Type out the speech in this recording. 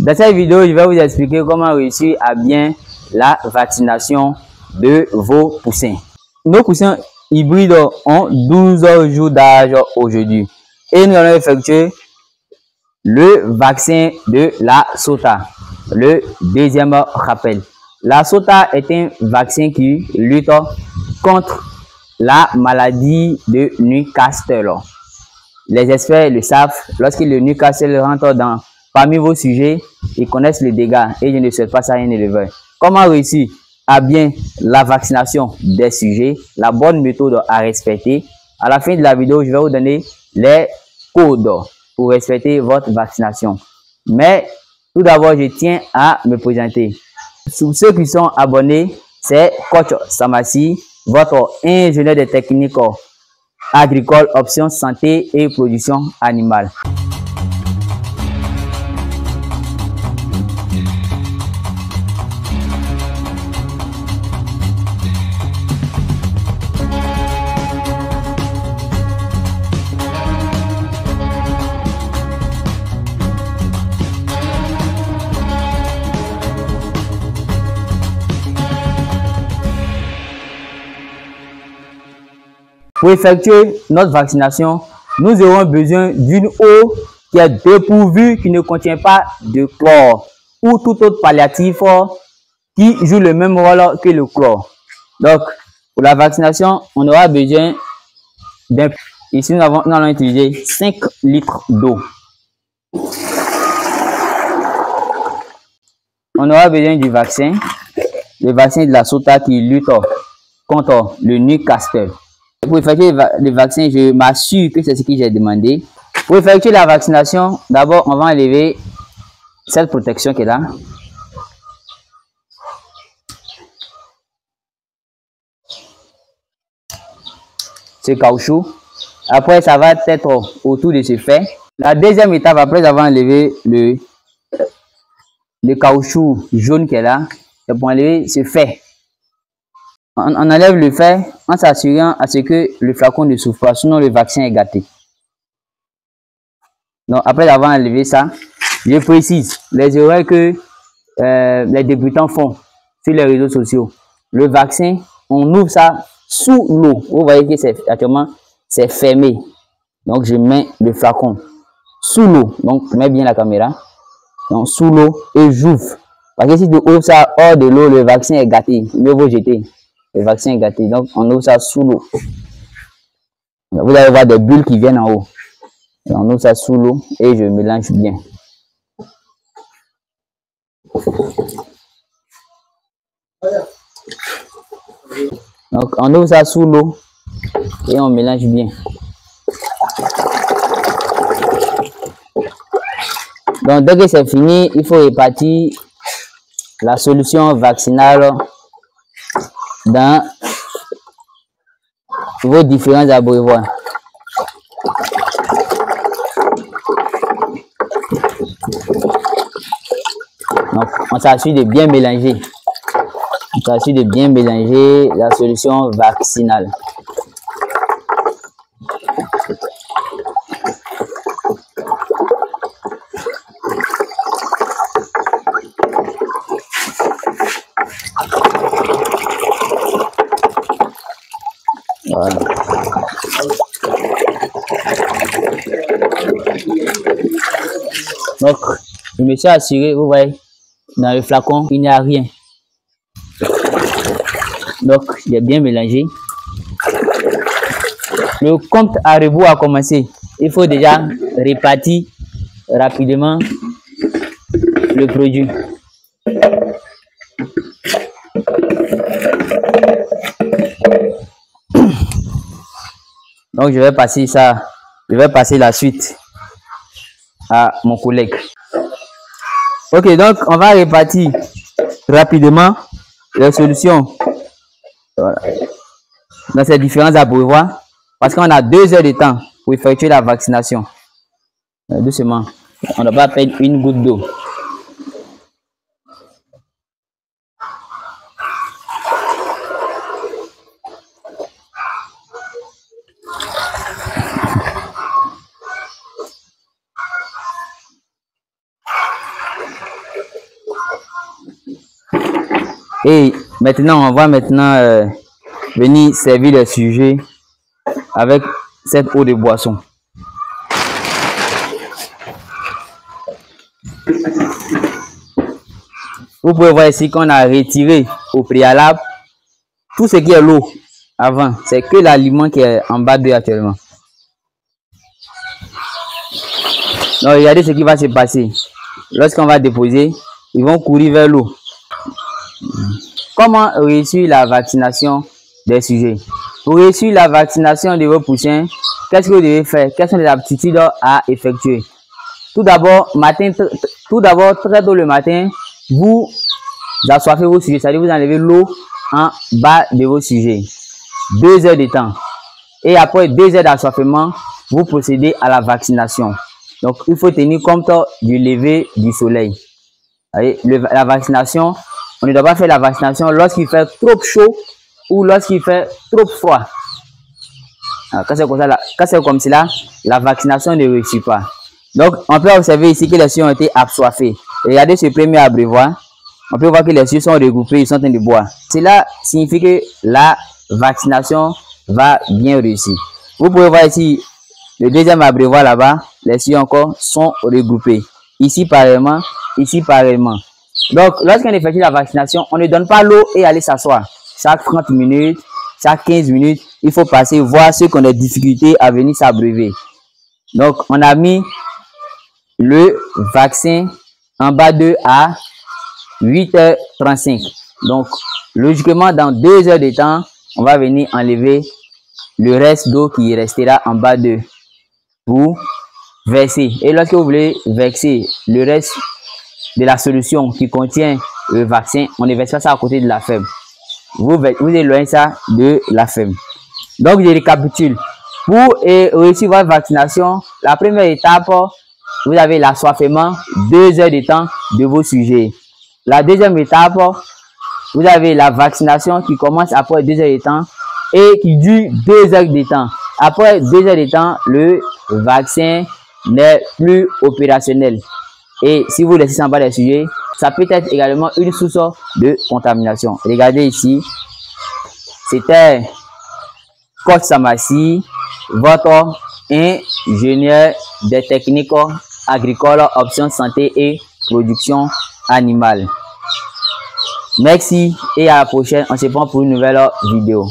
Dans cette vidéo, je vais vous expliquer comment réussir à bien la vaccination de vos poussins. Nos poussins hybrides ont 12 jours d'âge aujourd'hui et nous allons effectuer le vaccin de la SOTA. Le deuxième rappel. La SOTA est un vaccin qui lutte contre la maladie de Newcastle. Les experts le savent, lorsque le Newcastle rentre parmi vos sujets, ils connaissent les dégâts et je ne souhaite pas ça à un éleveur. Comment réussir à bien la vaccination des sujets, la bonne méthode à respecter? À la fin de la vidéo, je vais vous donner les codes pour respecter votre vaccination. Mais tout d'abord, je tiens à me présenter. Pour ceux qui sont abonnés, c'est Coach Samassi, votre ingénieur de techniques agricoles, options santé et production animale. Pour effectuer notre vaccination, nous aurons besoin d'une eau qui est dépourvue, qui ne contient pas de chlore ou tout autre palliatif qui joue le même rôle que le chlore. Donc, pour la vaccination, on aura besoin d'un... Ici, nous allons utiliser 5 litres d'eau. On aura besoin du vaccin, le vaccin de la SOTA qui lutte contre le Newcastle. Pour effectuer le vaccin, je m'assure que c'est ce que j'ai demandé. Pour effectuer la vaccination, d'abord, on va enlever cette protection qui est là. Ce caoutchouc. Après, ça va être autour de ce fait. La deuxième étape, après avoir enlevé le caoutchouc jaune qui est là, c'est pour enlever ce fait. On enlève le fer en s'assurant à ce que le flacon ne souffre pas, sinon le vaccin est gâté. Donc après avoir enlevé ça, je précise les erreurs que les débutants font sur les réseaux sociaux. Le vaccin, on ouvre ça sous l'eau. Vous voyez que c'est actuellement c'est fermé. Donc je mets le flacon sous l'eau. Donc je mets bien la caméra. Donc sous l'eau et j'ouvre. Parce que si tu ouvres ça hors de l'eau, le vaccin est gâté. Mieux vaut jeter. Le vaccin est gâté. Donc, on ouvre ça sous l'eau. Vous allez voir des bulles qui viennent en haut. Et on ouvre ça sous l'eau et je mélange bien. Donc, on ouvre ça sous l'eau et on mélange bien. Donc, dès que c'est fini, il faut répartir la solution vaccinale dans vos différents abreuvoirs. Donc, on s'assure de bien mélanger. On s'assure de bien mélanger la solution vaccinale. Voilà. Donc, je me suis assuré, vous voyez, dans le flacon, il n'y a rien. Donc, j'ai bien mélangé. Le compte à rebours a commencé. Il faut déjà répartir rapidement le produit. Donc, je vais passer ça, je vais passer la suite à mon collègue. Ok, donc on va répartir rapidement les solutions dans ces différents abreuvoirs parce qu'on a 2 heures de temps pour effectuer la vaccination. Doucement, on ne va pas perdre une goutte d'eau. Et maintenant, on va venir servir le sujet avec cette eau de boisson. Vous pouvez voir ici qu'on a retiré au préalable tout ce qui est l'eau avant. C'est que l'aliment qui est en bas d'eux actuellement. Donc, regardez ce qui va se passer. Lorsqu'on va déposer, ils vont courir vers l'eau. Comment réussir la vaccination des sujets? Pour réussir la vaccination de vos poussins, qu'est-ce que vous devez faire? Quelles sont les aptitudes à effectuer? Tout d'abord, très tôt le matin, vous assoiffez vos sujets, c'est-à-dire vous enlevez l'eau en bas de vos sujets. 2 heures de temps. Et après 2 heures d'assoiffement, vous procédez à la vaccination. Donc, il faut tenir compte du lever du soleil. La vaccination, on ne doit pas faire la vaccination lorsqu'il fait trop chaud ou lorsqu'il fait trop froid. Alors, quand c'est comme cela, la vaccination ne réussit pas. Donc, on peut observer ici que les cieux ont été assoiffés. Regardez ce premier abreuvoir. On peut voir que les cieux sont regroupés, ils sont en train de boire. Cela signifie que la vaccination va bien réussir. Vous pouvez voir ici le deuxième abreuvoir là-bas. Les cieux encore sont regroupés. Ici pareillement, ici pareillement. Donc, lorsqu'on effectue la vaccination, on ne donne pas l'eau et aller s'asseoir. Chaque 30 minutes, chaque 15 minutes, il faut passer voir ceux qui ont des difficultés à venir s'abreuver. Donc, on a mis le vaccin en bas d'eux à 8h35. Donc, logiquement, dans 2 heures de temps, on va venir enlever le reste d'eau qui restera en bas d'eux pour verser. Et lorsque vous voulez verser le reste de la solution qui contient le vaccin, on ne verse pas ça à côté de la fève. Vous éloignez ça de la fève. Donc, je récapitule. Pour réussir votre vaccination, la première étape, vous avez l'assoiffement, 2 heures de temps de vos sujets. La deuxième étape, vous avez la vaccination qui commence après 2 heures de temps et qui dure 2 heures de temps. Après 2 heures de temps, le vaccin n'est plus opérationnel. Et si vous laissez ça en bas des sujets, ça peut être également une source de contamination. Regardez ici, c'était Coach Samassi, votre ingénieur des techniques agricoles, options santé et production animale. Merci et à la prochaine. On se prend pour une nouvelle vidéo.